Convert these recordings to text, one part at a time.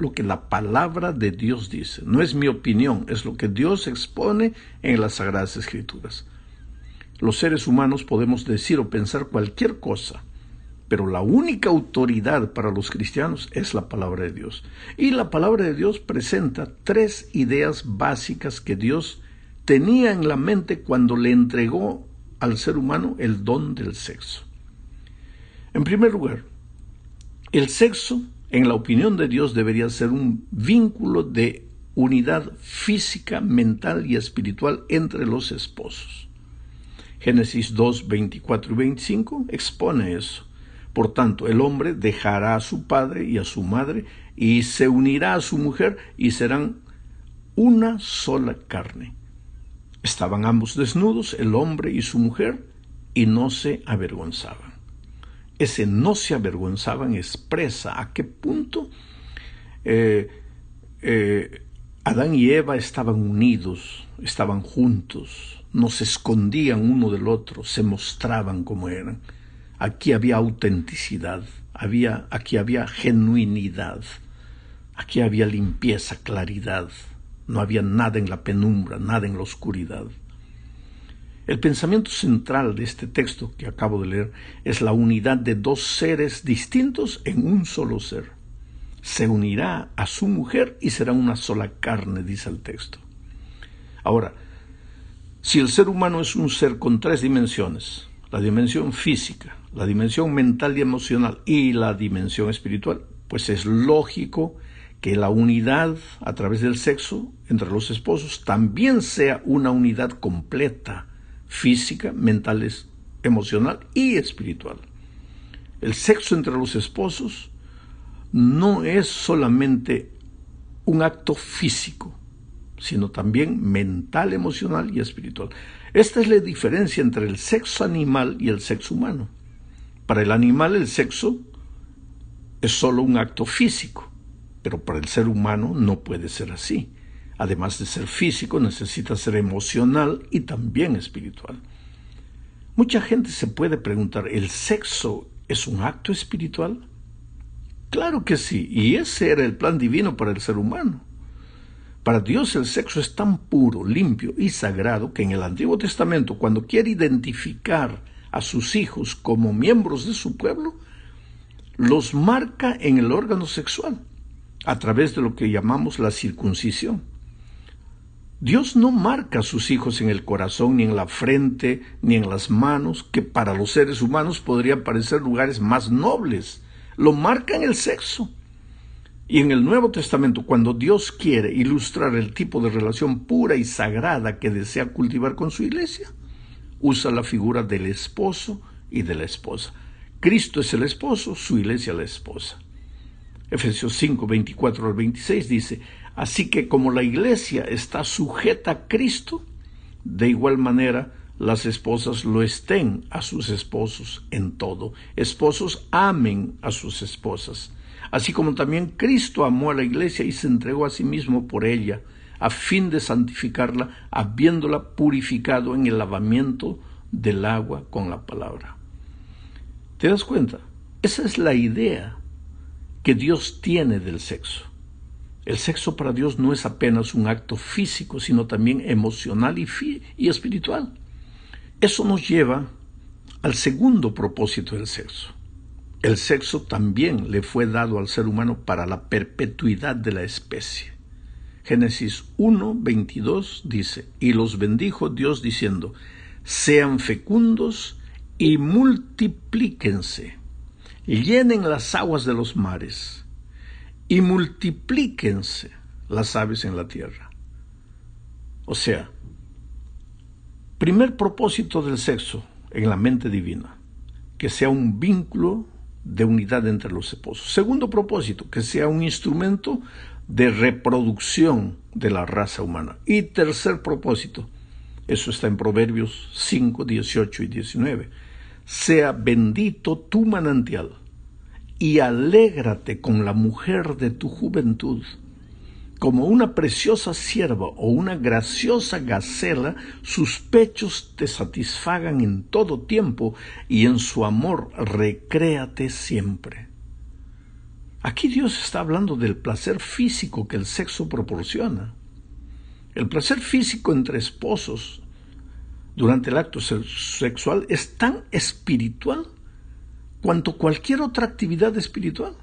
lo que la palabra de Dios dice. No es mi opinión, es lo que Dios expone en las Sagradas Escrituras. Los seres humanos podemos decir o pensar cualquier cosa, pero la única autoridad para los cristianos es la palabra de Dios. Y la palabra de Dios presenta 3 ideas básicas que Dios tenía en la mente cuando le entregó al ser humano el don del sexo. En primer lugar, el sexo, en la opinión de Dios, debería ser un vínculo de unidad física, mental y espiritual entre los esposos. Génesis 2, 24 y 25 expone eso. Por tanto, el hombre dejará a su padre y a su madre y se unirá a su mujer y serán una sola carne. Estaban ambos desnudos, el hombre y su mujer, y no se avergonzaban. Ese no se avergonzaban expresa a qué punto Adán y Eva estaban unidos, estaban juntos, no se escondían uno del otro, se mostraban como eran. Aquí había autenticidad, aquí había genuinidad, aquí había limpieza, claridad, no había nada en la penumbra, nada en la oscuridad. El pensamiento central de este texto que acabo de leer es la unidad de 2 seres distintos en un solo ser. Se unirá a su mujer y será una sola carne, dice el texto. Ahora, si el ser humano es un ser con 3 dimensiones, la dimensión física, la dimensión mental y emocional y la dimensión espiritual, pues es lógico que la unidad a través del sexo entre los esposos también sea una unidad completa, física, mental, emocional y espiritual. El sexo entre los esposos no es solamente un acto físico, sino también mental, emocional y espiritual. Esta es la diferencia entre el sexo animal y el sexo humano. Para el animal el sexo es solo un acto físico, pero para el ser humano no puede ser así. Además de ser físico, necesita ser emocional y también espiritual. Mucha gente se puede preguntar, ¿el sexo es un acto espiritual? Claro que sí, y ese era el plan divino para el ser humano. Para Dios el sexo es tan puro, limpio y sagrado que en el Antiguo Testamento, cuando quiere identificar a sus hijos como miembros de su pueblo, los marca en el órgano sexual, a través de lo que llamamos la circuncisión. Dios no marca a sus hijos en el corazón, ni en la frente, ni en las manos, que para los seres humanos podrían parecer lugares más nobles. Lo marca en el sexo. Y en el Nuevo Testamento, cuando Dios quiere ilustrar el tipo de relación pura y sagrada que desea cultivar con su iglesia, usa la figura del esposo y de la esposa. Cristo es el esposo, su iglesia la esposa. Efesios 5, 24 al 26 dice, así que como la iglesia está sujeta a Cristo, de igual manera las esposas lo estén a sus esposos en todo. Esposos, amen a sus esposas, así como también Cristo amó a la iglesia y se entregó a sí mismo por ella, a fin de santificarla, habiéndola purificado en el lavamiento del agua con la palabra. ¿Te das cuenta? Esa es la idea que Dios tiene del sexo. El sexo para Dios no es apenas un acto físico, sino también emocional y espiritual. Eso nos lleva al segundo propósito del sexo. El sexo también le fue dado al ser humano para la perpetuidad de la especie. Génesis 1, 22 dice, y los bendijo Dios diciendo, sean fecundos y multiplíquense, llenen las aguas de los mares y multiplíquense las aves en la tierra. O sea, primer propósito del sexo en la mente divina, que sea un vínculo de unidad entre los esposos. Segundo propósito, que sea un instrumento de reproducción de la raza humana. Y tercer propósito, eso está en Proverbios 5, 18 y 19, sea bendito tu manantial y alégrate con la mujer de tu juventud. Como una preciosa sierva o una graciosa gacela, sus pechos te satisfagan en todo tiempo y en su amor recréate siempre. Aquí Dios está hablando del placer físico que el sexo proporciona. El placer físico entre esposos durante el acto sexual es tan espiritual cuanto cualquier otra actividad espiritual.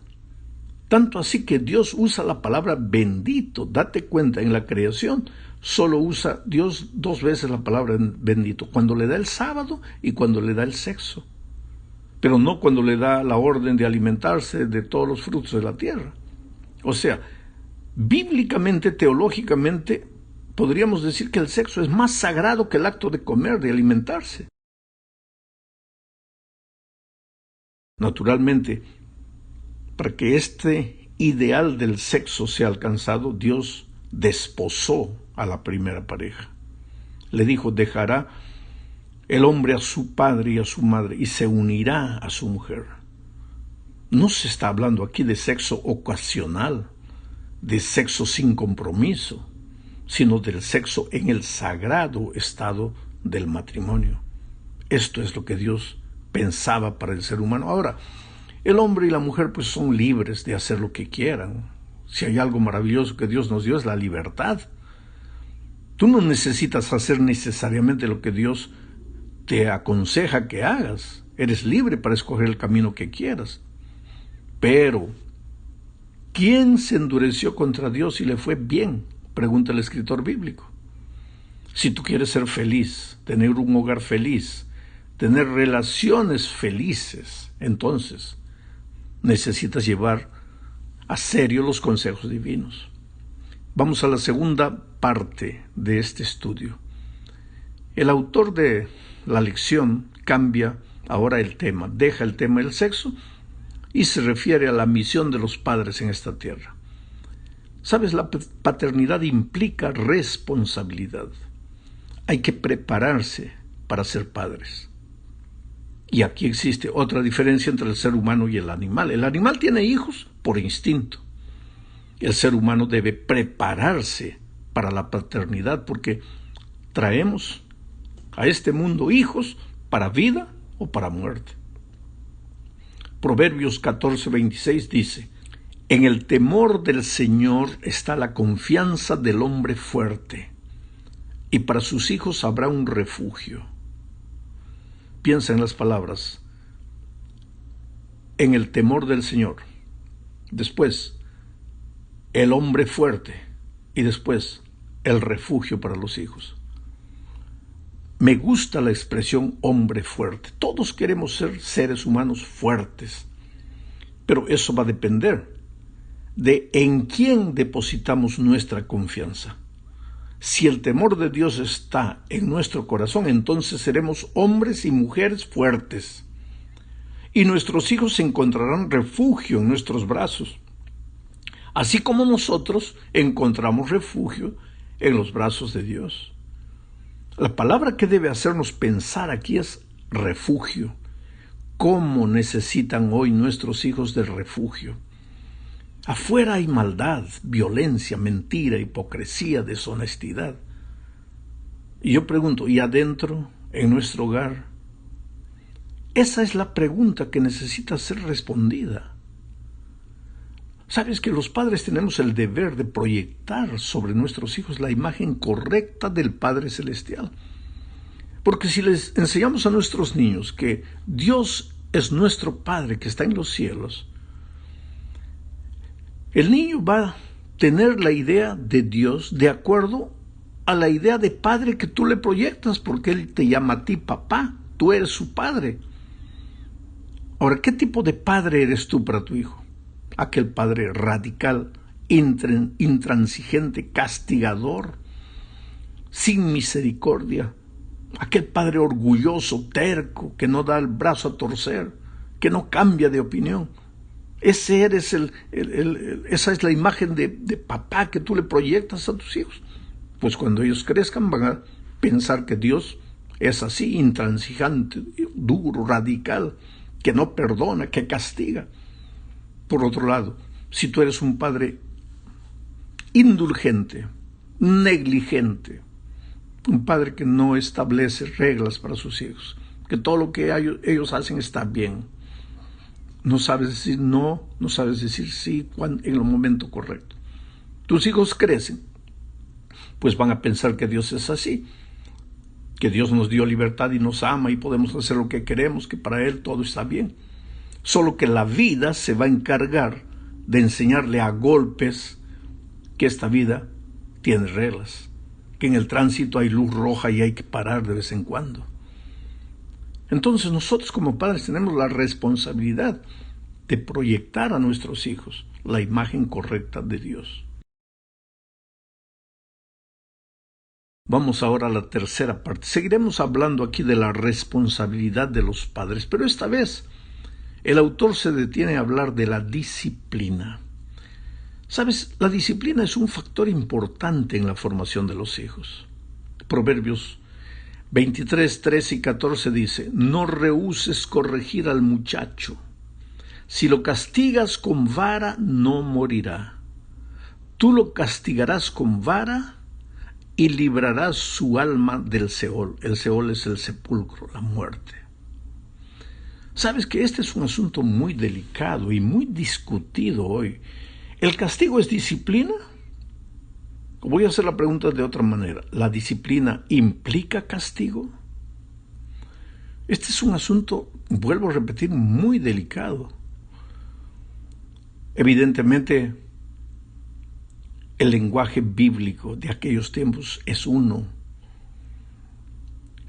Tanto así que Dios usa la palabra bendito. Date cuenta, en la creación solo usa Dios 2 veces la palabra bendito, cuando le da el sábado y cuando le da el sexo. Pero no cuando le da la orden de alimentarse de todos los frutos de la tierra. O sea, bíblicamente, teológicamente, podríamos decir que el sexo es más sagrado que el acto de comer, de alimentarse. Naturalmente, para que este ideal del sexo sea alcanzado, Dios desposó a la primera pareja. Le dijo, dejará el hombre a su padre y a su madre y se unirá a su mujer. No se está hablando aquí de sexo ocasional, de sexo sin compromiso, sino del sexo en el sagrado estado del matrimonio. Esto es lo que Dios pensaba para el ser humano. Ahora, el hombre y la mujer pues son libres de hacer lo que quieran. Si hay algo maravilloso que Dios nos dio es la libertad. Tú no necesitas hacer necesariamente lo que Dios te aconseja que hagas. Eres libre para escoger el camino que quieras. Pero, ¿quién se endureció contra Dios y le fue bien? Pregunta el escritor bíblico. Si tú quieres ser feliz, tener un hogar feliz, tener relaciones felices, entonces necesitas llevar a serio los consejos divinos. Vamos a la segunda parte de este estudio. El autor de la lección cambia ahora el tema, deja el tema del sexo y se refiere a la misión de los padres en esta tierra. ¿Sabes? La paternidad implica responsabilidad. Hay que prepararse para ser padres. Y aquí existe otra diferencia entre el ser humano y el animal. El animal tiene hijos por instinto. El ser humano debe prepararse para la paternidad porque traemos a este mundo hijos para vida o para muerte. Proverbios 14:26 dice, en el temor del Señor está la confianza del hombre fuerte, y para sus hijos habrá un refugio. Piensa en las palabras, en el temor del Señor, después el hombre fuerte y después el refugio para los hijos. Me gusta la expresión hombre fuerte. Todos queremos ser seres humanos fuertes, pero eso va a depender de en quién depositamos nuestra confianza. Si el temor de Dios está en nuestro corazón, entonces seremos hombres y mujeres fuertes. Y nuestros hijos encontrarán refugio en nuestros brazos, así como nosotros encontramos refugio en los brazos de Dios. La palabra que debe hacernos pensar aquí es refugio. ¿Cómo necesitan hoy nuestros hijos de refugio? Afuera hay maldad, violencia, mentira, hipocresía, deshonestidad. Y yo pregunto, ¿y adentro, en nuestro hogar? Esa es la pregunta que necesita ser respondida. Sabes que los padres tenemos el deber de proyectar sobre nuestros hijos la imagen correcta del Padre Celestial. Porque si les enseñamos a nuestros niños que Dios es nuestro Padre que está en los cielos, el niño va a tener la idea de Dios de acuerdo a la idea de padre que tú le proyectas, porque Él te llama a ti papá, tú eres su padre. Ahora, ¿qué tipo de padre eres tú para tu hijo? Aquel padre radical, intransigente, castigador, sin misericordia. Aquel padre orgulloso, terco, que no da el brazo a torcer, que no cambia de opinión. Esa es la imagen de papá que tú le proyectas a tus hijos. Pues cuando ellos crezcan van a pensar que Dios es así, intransigente, duro, radical, que no perdona, que castiga. Por otro lado, si tú eres un padre indulgente, negligente, un padre que no establece reglas para sus hijos, que todo lo que ellos hacen está bien, No sabes decir no, no sabes decir sí en el momento correcto. Tus hijos crecen, pues van a pensar que Dios es así, que Dios nos dio libertad y nos ama y podemos hacer lo que queremos, que para Él todo está bien. Solo que la vida se va a encargar de enseñarle a golpes que esta vida tiene reglas, que en el tránsito hay luz roja y hay que parar de vez en cuando. Entonces nosotros como padres tenemos la responsabilidad de proyectar a nuestros hijos la imagen correcta de Dios. Vamos ahora a la tercera parte. Seguiremos hablando aquí de la responsabilidad de los padres, pero esta vez el autor se detiene a hablar de la disciplina. ¿Sabes? La disciplina es un factor importante en la formación de los hijos. Proverbios 23, 13 y 14 dice: no rehúses corregir al muchacho. Si lo castigas con vara, no morirá. Tú lo castigarás con vara y librarás su alma del Seol. El Seol es el sepulcro, la muerte. Sabes que este es un asunto muy delicado y muy discutido hoy. ¿El castigo es disciplina? Voy a hacer la pregunta de otra manera. ¿La disciplina implica castigo? Este es un asunto, vuelvo a repetir, muy delicado. Evidentemente, el lenguaje bíblico de aquellos tiempos es uno.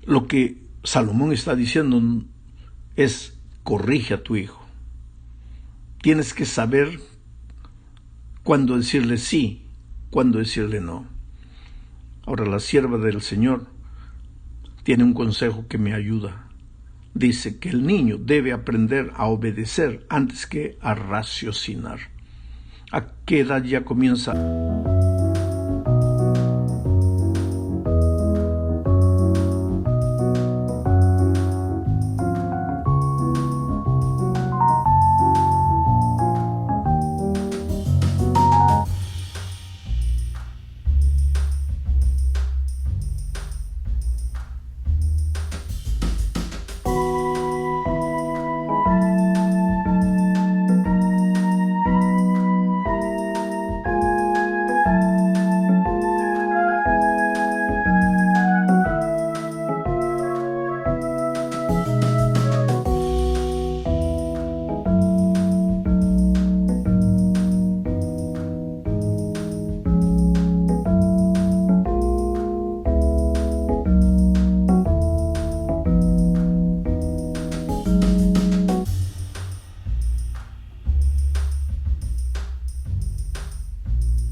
Lo que Salomón está diciendo es: corrige a tu hijo. Tienes que saber cuándo decirle sí, cuándo decirle no. Ahora, la sierva del Señor tiene un consejo que me ayuda. Dice que el niño debe aprender a obedecer antes que a raciocinar. ¿A qué edad ya comienza?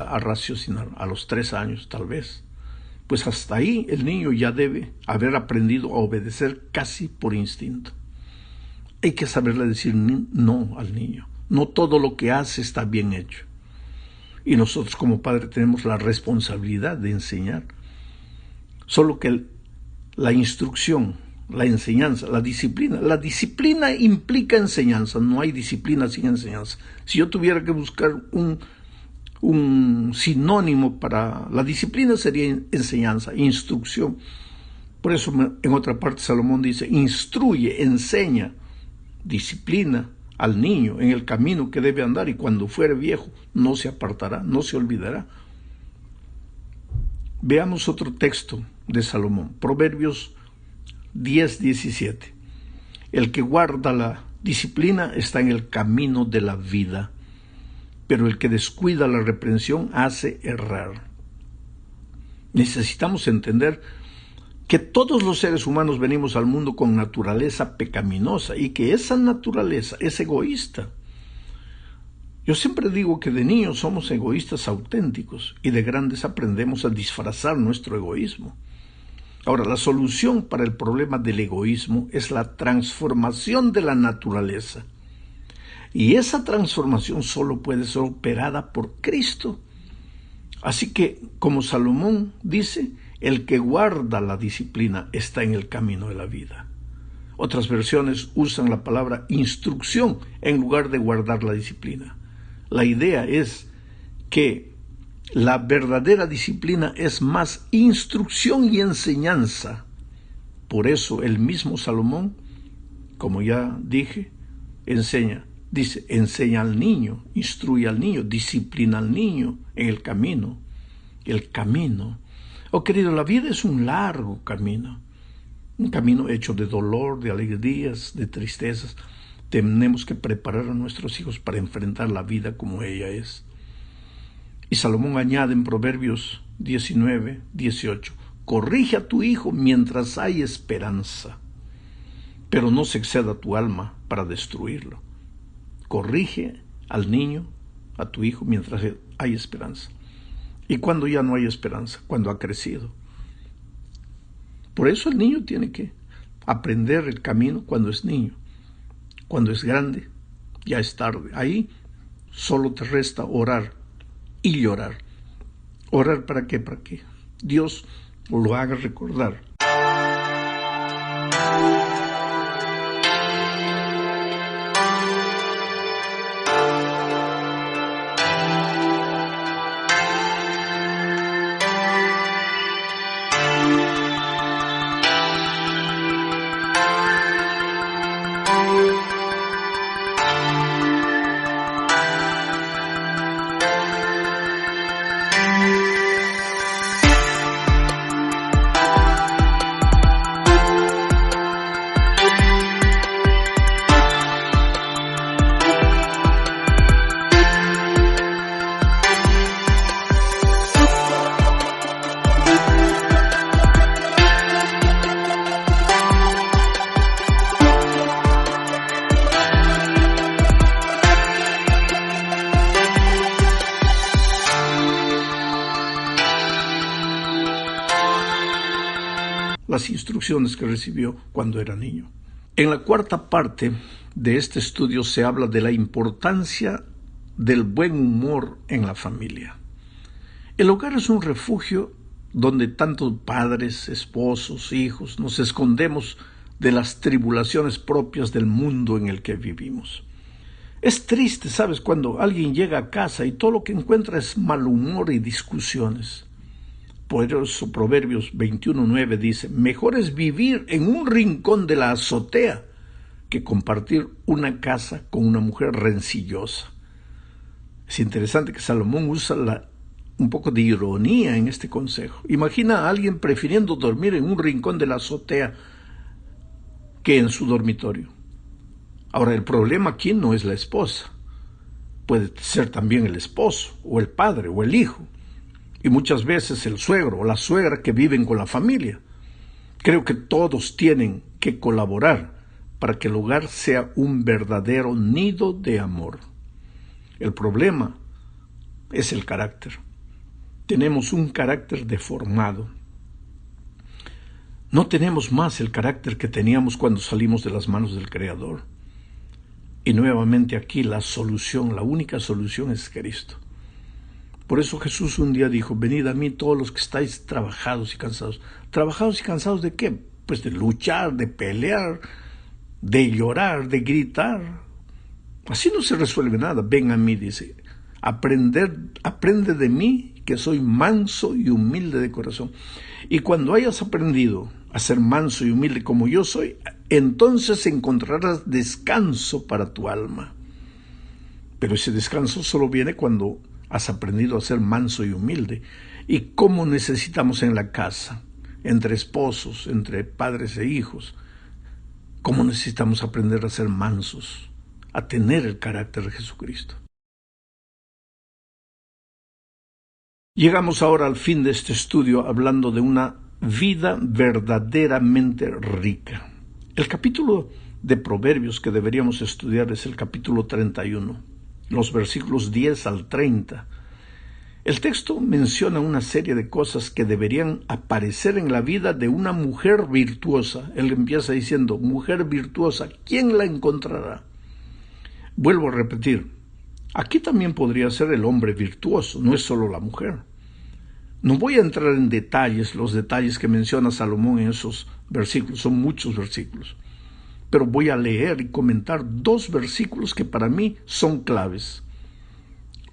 A raciocinar a los 3 años tal vez. Pues hasta ahí el niño ya debe haber aprendido a obedecer casi por instinto. Hay que saberle decir no al niño. No todo lo que hace está bien hecho. Y nosotros como padres tenemos la responsabilidad de enseñar. Solo que la instrucción, la enseñanza, la disciplina implica enseñanza. No hay disciplina sin enseñanza. Si yo tuviera que buscar un sinónimo para la disciplina, sería enseñanza, instrucción. Por eso en otra parte Salomón dice: instruye, enseña, disciplina al niño en el camino que debe andar, y cuando fuere viejo no se apartará, no se olvidará. Veamos otro texto de Salomón, Proverbios 10, 17. El que guarda la disciplina está en el camino de la vida, pero el que descuida la reprensión hace errar. Necesitamos entender que todos los seres humanos venimos al mundo con naturaleza pecaminosa y que esa naturaleza es egoísta. Yo siempre digo que de niños somos egoístas auténticos y de grandes aprendemos a disfrazar nuestro egoísmo. Ahora, la solución para el problema del egoísmo es la transformación de la naturaleza. Y esa transformación solo puede ser operada por Cristo. Así que, como Salomón dice, el que guarda la disciplina está en el camino de la vida. Otras versiones usan la palabra instrucción en lugar de guardar la disciplina. La idea es que la verdadera disciplina es más instrucción y enseñanza. Por eso el mismo Salomón, como ya dije, enseña: Dice, enseña al niño, instruye al niño, disciplina al niño en el camino. El camino. Oh, querido, la vida es un largo camino. Un camino hecho de dolor, de alegrías, de tristezas. Tenemos que preparar a nuestros hijos para enfrentar la vida como ella es. Y Salomón añade en Proverbios 19, 18, corrige a tu hijo mientras hay esperanza, pero no se exceda tu alma para destruirlo. Corrige al niño, a tu hijo, mientras hay esperanza. ¿Y cuando ya no hay esperanza? Cuando ha crecido. Por eso el niño tiene que aprender el camino cuando es niño. Cuando es grande, ya es tarde. Ahí solo te resta orar y llorar. ¿Orar para qué? Para que Dios lo haga recordar. Las instrucciones que recibió cuando era niño. En la cuarta parte de este estudio se habla de la importancia del buen humor en la familia. El hogar es un refugio donde tantos padres, esposos, hijos nos escondemos de las tribulaciones propias del mundo en el que vivimos. Es triste, ¿sabes?, cuando alguien llega a casa y todo lo que encuentra es mal humor y discusiones. Por eso Proverbios 21:9 dice, mejor es vivir en un rincón de la azotea que compartir una casa con una mujer rencillosa. Es interesante que Salomón usa un poco de ironía en este consejo. Imagina a alguien prefiriendo dormir en un rincón de la azotea que en su dormitorio. Ahora, el problema aquí no es la esposa. Puede ser también el esposo, o el padre, o el hijo. Y muchas veces el suegro o la suegra que viven con la familia. Creo que todos tienen que colaborar para que el hogar sea un verdadero nido de amor. El problema es el carácter. Tenemos un carácter deformado. No tenemos más el carácter que teníamos cuando salimos de las manos del Creador. Y nuevamente aquí la única solución es Cristo. Por eso Jesús un día dijo, venid a mí todos los que estáis trabajados y cansados. ¿Trabajados y cansados de qué? Pues de luchar, de pelear, de llorar, de gritar. Así no se resuelve nada. Ven a mí, dice, aprende de mí, que soy manso y humilde de corazón. Y cuando hayas aprendido a ser manso y humilde como yo soy, entonces encontrarás descanso para tu alma. Pero ese descanso solo viene cuando has aprendido a ser manso y humilde. ¿Y cómo necesitamos en la casa, entre esposos, entre padres e hijos? ¿Cómo necesitamos aprender a ser mansos, a tener el carácter de Jesucristo? Llegamos ahora al fin de este estudio hablando de una vida verdaderamente rica. El capítulo de Proverbios que deberíamos estudiar es el capítulo 31. Los versículos 10 al 30. El texto menciona una serie de cosas que deberían aparecer en la vida de una mujer virtuosa. Él empieza diciendo, mujer virtuosa, ¿quién la encontrará? Vuelvo a repetir, aquí también podría ser el hombre virtuoso, no es solo la mujer. No voy a entrar en detalles, los detalles que menciona Salomón en esos versículos, son muchos versículos. Pero voy a leer y comentar 2 versículos que para mí son claves.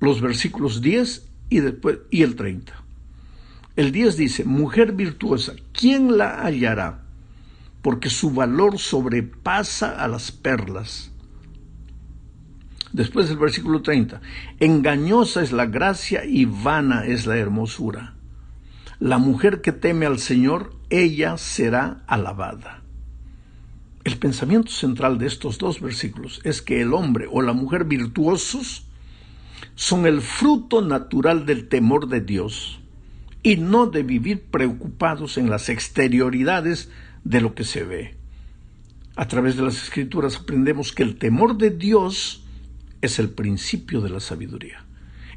Los versículos 10 y el 30. El 10 dice, mujer virtuosa, ¿quién la hallará? Porque su valor sobrepasa a las perlas. Después del versículo 30, engañosa es la gracia y vana es la hermosura. La mujer que teme al Señor, ella será alabada. El pensamiento central de estos dos versículos es que el hombre o la mujer virtuosos son el fruto natural del temor de Dios y no de vivir preocupados en las exterioridades de lo que se ve. A través de las Escrituras aprendemos que el temor de Dios es el principio de la sabiduría.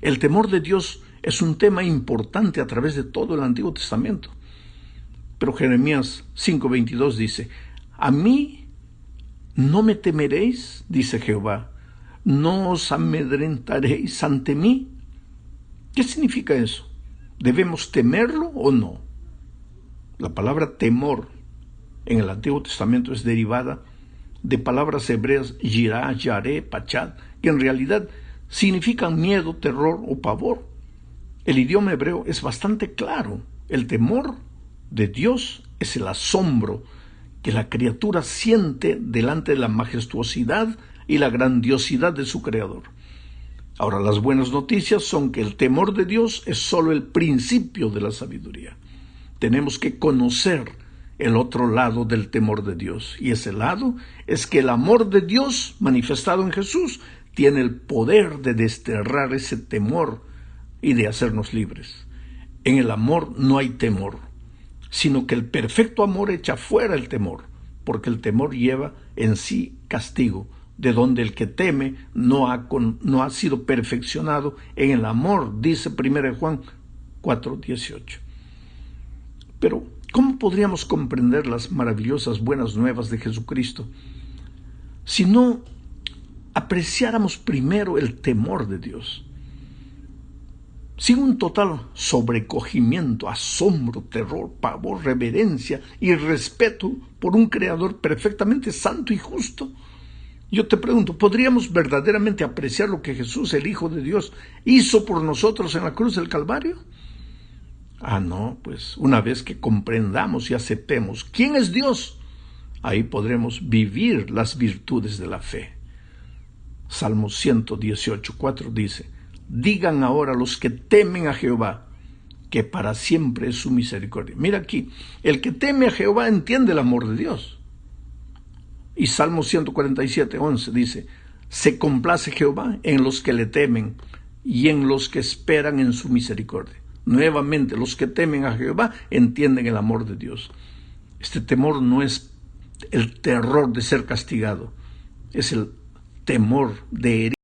El temor de Dios es un tema importante a través de todo el Antiguo Testamento. Pero Jeremías 5:22 dice, a mí no me temeréis, dice Jehová, no os amedrentaréis ante mí. ¿Qué significa eso? ¿Debemos temerlo o no? La palabra temor en el Antiguo Testamento es derivada de palabras hebreas yirá, yaré, pachad, que en realidad significan miedo, terror o pavor. El idioma hebreo es bastante claro. El temor de Dios es el asombro que la criatura siente delante de la majestuosidad y la grandiosidad de su Creador. Ahora, las buenas noticias son que el temor de Dios es solo el principio de la sabiduría. Tenemos que conocer el otro lado del temor de Dios, y ese lado es que el amor de Dios manifestado en Jesús tiene el poder de desterrar ese temor y de hacernos libres. En el amor no hay temor, sino que el perfecto amor echa fuera el temor, porque el temor lleva en sí castigo, de donde el que teme no ha sido perfeccionado en el amor, dice 1 Juan 4:18. Pero, ¿cómo podríamos comprender las maravillosas buenas nuevas de Jesucristo si no apreciáramos primero el temor de Dios? Sin un total sobrecogimiento, asombro, terror, pavor, reverencia y respeto por un Creador perfectamente santo y justo, yo te pregunto, ¿podríamos verdaderamente apreciar lo que Jesús, el Hijo de Dios, hizo por nosotros en la cruz del Calvario? No, pues una vez que comprendamos y aceptemos quién es Dios, ahí podremos vivir las virtudes de la fe. Salmo 118:4 dice, digan ahora los que temen a Jehová, que para siempre es su misericordia. Mira aquí, el que teme a Jehová entiende el amor de Dios. Y Salmo 147:11 dice, se complace Jehová en los que le temen y en los que esperan en su misericordia. Nuevamente, los que temen a Jehová entienden el amor de Dios. Este temor no es el terror de ser castigado, es el temor de herir.